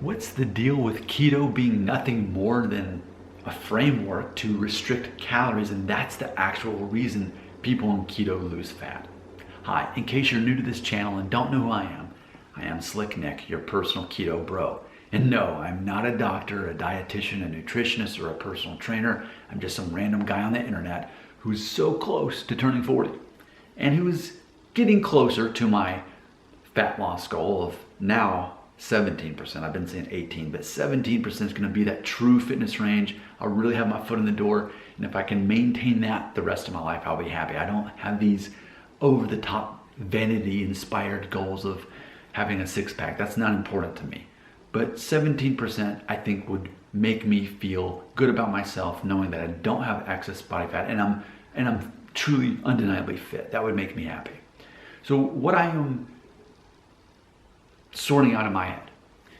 What's the deal with keto being nothing more than a framework to restrict calories, and that's the actual reason people on keto lose fat? Hi, in case you're new to this channel and don't know who I am Slick Nick, your personal keto bro. And no, I'm not a doctor, a dietitian, a nutritionist, or a personal trainer. I'm just some random guy on the internet who's so close to turning 40 and who's getting closer to my fat loss goal of now 17%. I've been saying 18, but 17% is going to be that true fitness range. I'll really have my foot in the door, and if I can maintain that the rest of my life, I'll be happy. I don't have these over-the-top vanity-inspired goals of having a six-pack. That's not important to me. But 17% I think would make me feel good about myself, knowing that I don't have excess body fat and I'm truly undeniably fit. That would make me happy. So what I am sorting out in my head.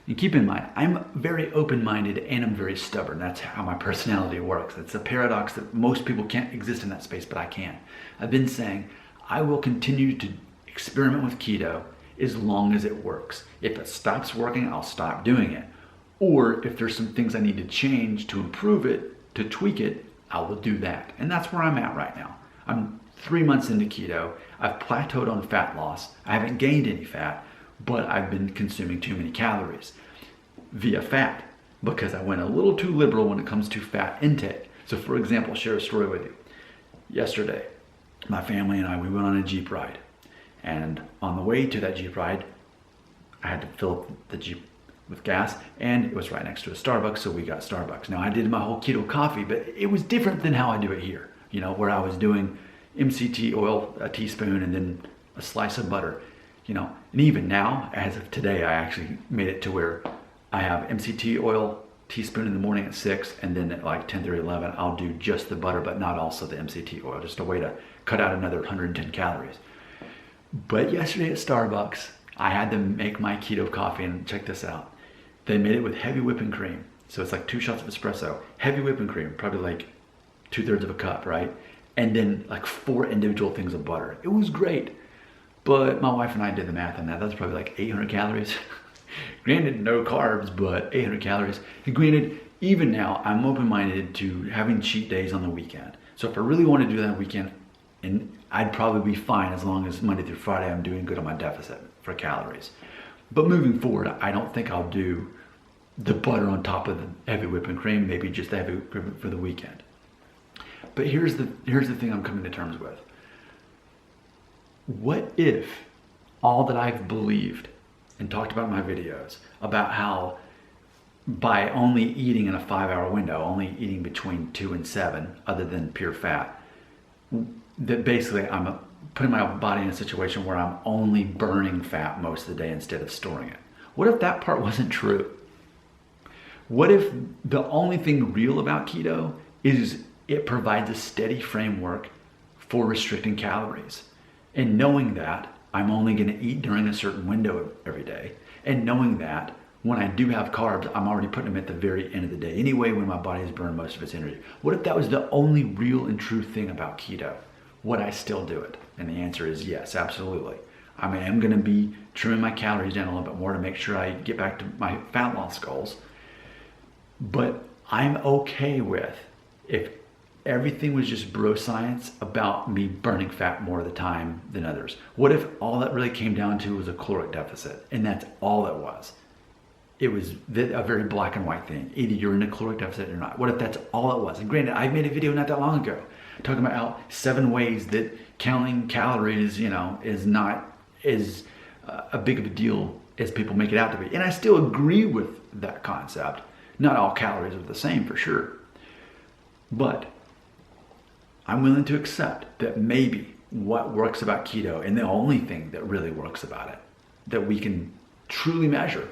And keep in mind, I'm very open-minded and I'm very stubborn. That's how my personality works. It's a paradox that most people can't exist in that space, but I can. I've been saying I will continue to experiment with keto as long as it works. If it stops working, I'll stop doing it. Or if there's some things I need to change to improve it, to tweak it, I will do that. And that's where I'm at right now. I'm 3 months into keto. I've plateaued on fat loss. I haven't gained any fat, but I've been consuming too many calories via fat because I went a little too liberal when it comes to fat intake. So for example, I'll share a story with you. Yesterday, my family and I, we went on a Jeep ride. And on the way to that Jeep ride, I had to fill up the Jeep with gas, and it was right next to a Starbucks, so we got Starbucks. Now I did my whole keto coffee, but it was different than how I do it here. You know, where I was doing MCT oil, a teaspoon, and then a slice of butter. You know, and even now, as of today, I actually made it to where I have MCT oil, teaspoon in the morning at 6, and then at like 10:30, 11, I'll do just the butter, but not also the MCT oil, just a way to cut out another 110 calories. But yesterday at Starbucks, I had to make my keto coffee, and check this out. They made it with heavy whipping cream. So it's like 2 shots of espresso, heavy whipping cream, probably like 2/3 of a cup, right? And then like 4 individual things of butter. It was great. But my wife and I did the math on that. That's probably like 800 calories. Granted, no carbs, but 800 calories. And granted, even now, I'm open-minded to having cheat days on the weekend. So if I really want to do that on the weekend, and I'd probably be fine as long as Monday through Friday I'm doing good on my deficit for calories. But moving forward, I don't think I'll do the butter on top of the heavy whipping cream, maybe just the heavy whipping cream for the weekend. But here's the thing I'm coming to terms with. What if all that I've believed and talked about in my videos about how by only eating in a 5-hour window, only eating between 2 and 7, other than pure fat, that basically I'm putting my body in a situation where I'm only burning fat most of the day instead of storing it? What if that part wasn't true? What if the only thing real about keto is it provides a steady framework for restricting calories? And knowing that I'm only going to eat during a certain window every day, and knowing that when I do have carbs, I'm already putting them at the very end of the day anyway, when my body has burned most of its energy. What if that was the only real and true thing about keto? Would I still do it? And the answer is yes, absolutely. I mean, I'm going to be trimming my calories down a little bit more to make sure I get back to my fat loss goals. But I'm okay with if everything was just bro science about me burning fat more of the time than others. What if all that really came down to was a caloric deficit, and that's all it was? It was a very black and white thing. Either you're in a caloric deficit or not. What if that's all it was? And granted, I made a video not that long ago talking about how 7 ways that counting calories, you know, is not as a big of a deal as people make it out to be. And I still agree with that concept. Not all calories are the same, for sure. But I'm willing to accept that maybe what works about keto, and the only thing that really works about it, that we can truly measure,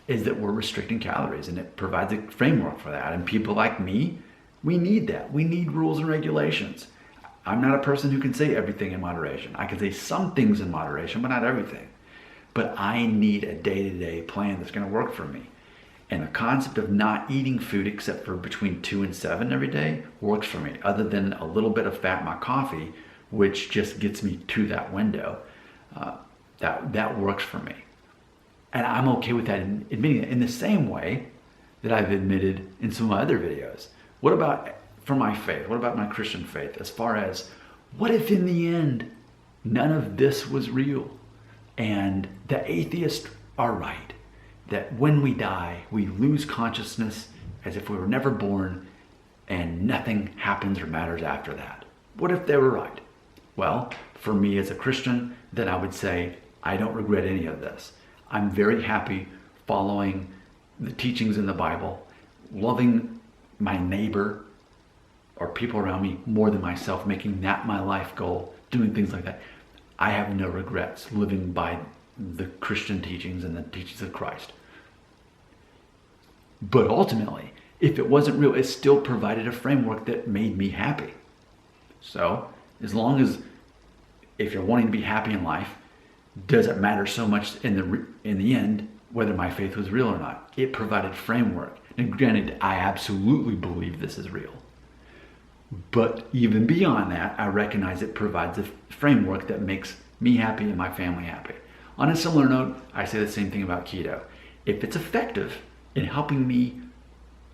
is that we're restricting calories, and it provides a framework for that. And people like me, we need that. We need rules and regulations. I'm not a person who can say everything in moderation. I can say some things in moderation, but not everything. But I need a day-to-day plan that's going to work for me. And the concept of not eating food except for between 2 and 7 every day works for me, other than a little bit of fat in my coffee, which just gets me to that window. That works for me. And I'm okay with that, admitting it in the same way that I've admitted in some of my other videos. What about for my faith? What about my Christian faith? As far as, what if in the end, none of this was real? And the atheists are right, that when we die, we lose consciousness as if we were never born and nothing happens or matters after that. What if they were right? Well, for me as a Christian, then I would say, I don't regret any of this. I'm very happy following the teachings in the Bible, loving my neighbor or people around me more than myself, making that my life goal, doing things like that. I have no regrets living by the Christian teachings and the teachings of Christ. But ultimately, if it wasn't real, it still provided a framework that made me happy. So, as long as, if you're wanting to be happy in life, does it matter so much in the end whether my faith was real or not? It provided framework. And granted, I absolutely believe this is real. But even beyond that, I recognize it provides a framework that makes me happy and my family happy. On a similar note, I say the same thing about keto. If it's effective in helping me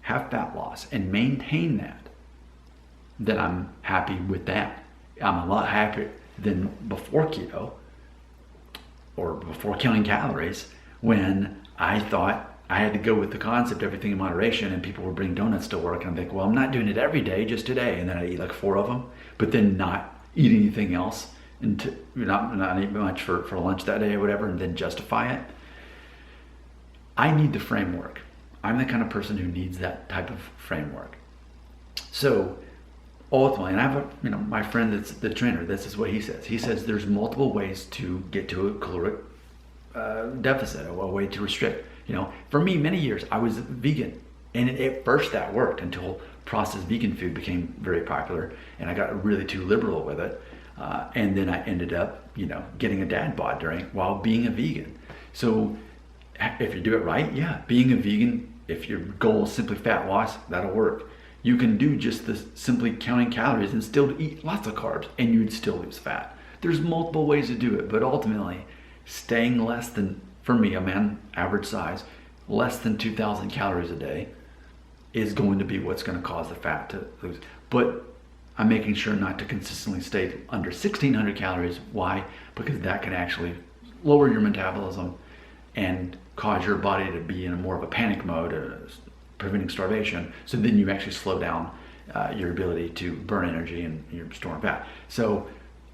have fat loss and maintain that, then I'm happy with that. I'm a lot happier than before keto or before counting calories, when I thought I had to go with the concept, everything in moderation, and people were bringing donuts to work, and I'm like, well, I'm not doing it every day, just today. And then I eat like 4 of them, but then not eat anything else, and not eat much for lunch that day or whatever, and then justify it. I need the framework. I'm the kind of person who needs that type of framework. So ultimately, and I have my friend that's the trainer, this is what he says. He says there's multiple ways to get to a caloric deficit, a way to restrict. For me, many years I was vegan, and at first that worked until processed vegan food became very popular, and I got really too liberal with it, and then I ended up, getting a dad bod while being a vegan. So if you do it right, yeah, being a vegan, if your goal is simply fat loss, that'll work. You can do just this, simply counting calories, and still eat lots of carbs, and you'd still lose fat. There's multiple ways to do it, but ultimately, staying less than, for me, a man average size, less than 2,000 calories a day is going to be what's going to cause the fat to lose. But I'm making sure not to consistently stay under 1,600 calories. Why? Because that can actually lower your metabolism and cause your body to be in more of a panic mode, preventing starvation. So then you actually slow down your ability to burn energy and you're storing fat. So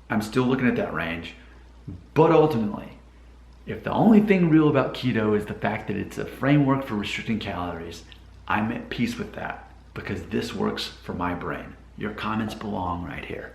I'm still looking at that range, but ultimately, if the only thing real about keto is the fact that it's a framework for restricting calories, I'm at peace with that because this works for my brain. Your comments belong right here.